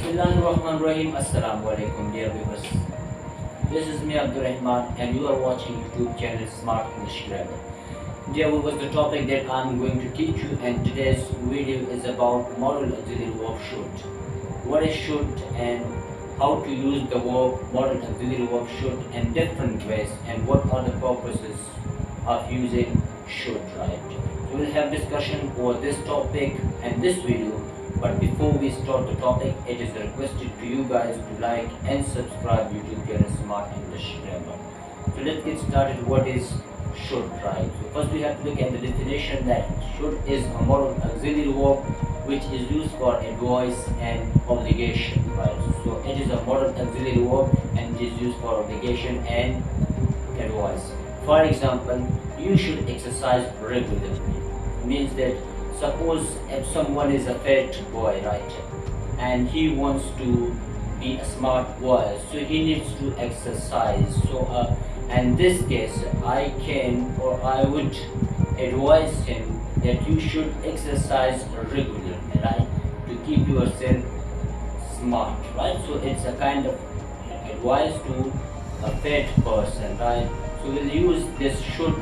Bismillahirrahmanirrahim. Assalamu alaikum dear viewers. This is me Abdul Rahman and you are watching YouTube channel Smart English Grammar. Dear viewers, the topic that I am going to teach you and today's video is about modal auxiliary verb should. What is should and how to use the verb modal auxiliary verb should in different ways and what are the purposes of using should, right? So we'll have discussion over this topic and this video. But before we start the topic, it is requested to you guys to like and subscribe YouTube channel Smart English Grammar. So let's get started. What is should, right? So first we have to look at the definition that should is a modal auxiliary verb which is used for advice and obligation, right? So it is a modal auxiliary verb and it is used for obligation and advice. For example, you should exercise regularly. Means that suppose if someone is a fat boy, right, and he wants to be a smart boy, so he needs to exercise. So in this case I can or I would advise him that you should exercise regularly, right, to keep yourself smart, right? So it's a kind of advice to a fat person, right? So we'll use this should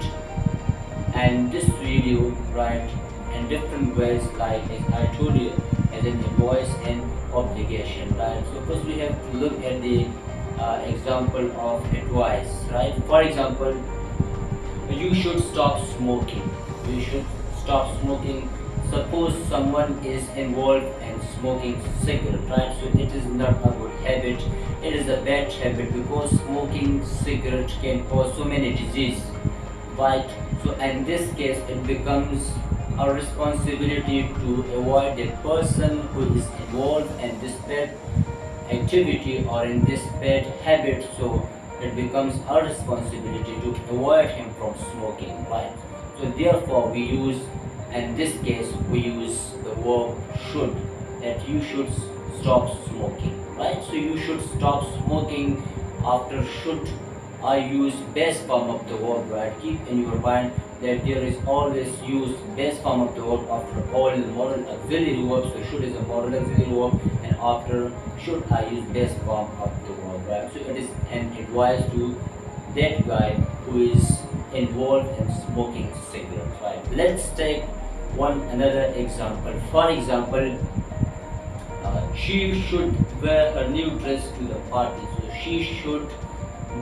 and this video, right, in different ways, like as I told you, as an advice and obligation, right? So first we have to look at the example of advice, right? For example, you should stop smoking. You should stop smoking. Suppose someone is involved in smoking cigarette, right? So it is not a good habit. It is a bad habit because smoking cigarette can cause so many diseases, right? So in this case it becomes a responsibility to avoid a person who is involved in this bad activity or in this bad habit. So it becomes a responsibility to avoid him from smoking, right? So therefore we use, in this case we use the verb should, that you should stop smoking, right? So you should stop smoking. After should I use base form of the verb, right? Keep in your mind that there is always used base form of the verb after all modal auxiliary verbs. So should is a modal auxiliary verb and after should I use base form of the verb, right? So it is an advice to that guy who is involved in smoking cigarettes, right? Let's take another example. For example, she should wear a new dress to the party. So she should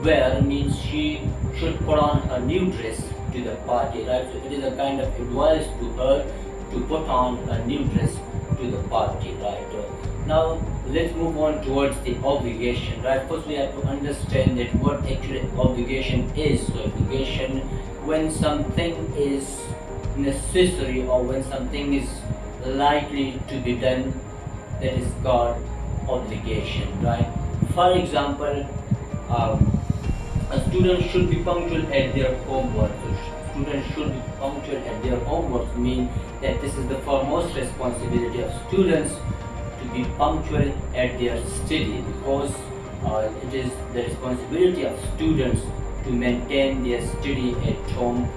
wear means she should put on a new dress to the party, right? So it is a kind of advice to her to put on a new dress to the party, right? Now let's move on towards the obligation, right? First we have to understand that what actually obligation is. So obligation, when something is necessary or when something is likely to be done, that is called obligation, right? For example, a student should be punctual at their homework. So students should be punctual at their homework mean that this is the foremost responsibility of students to be punctual at their study, because it is the responsibility of students to maintain their study at home,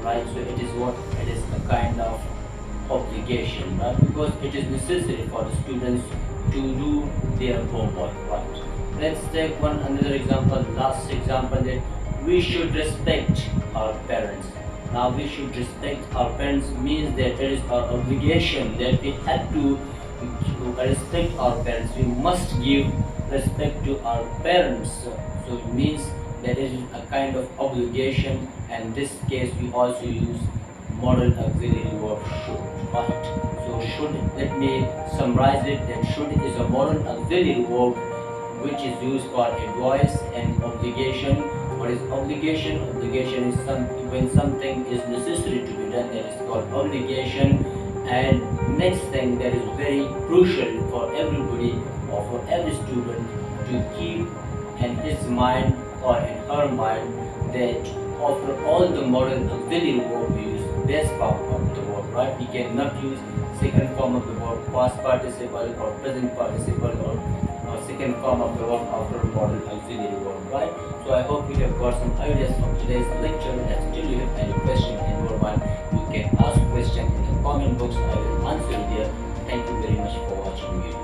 right? So it is a kind of obligation, right? Because it is necessary for the students to do their homework, right? Let's take another example, last example, that we should respect our parents. Now we should respect our parents means that it is our obligation that we have to respect our parents. We must give respect to our parents. So it means that it is a kind of obligation, and in this case we also use modal auxiliary verb should, right? So should, let me summarize it, that should is a modal auxiliary verb which is used for advice and obligation. What is obligation? Obligation is when something is necessary to be done, that is called obligation. And next thing that is very crucial for everybody or for every student to keep in his mind or in her mind, that after all the modal auxiliary verb we use base form of the verb, right? We cannot use second form of the verb, past participle or present participle or second form of the verb after modal auxiliary verb, right? So I hope you have got some ideas from today's lecture, and still you have any question in your mind, you can ask question in the comment box. I will answer it there. Thank you very much for watching.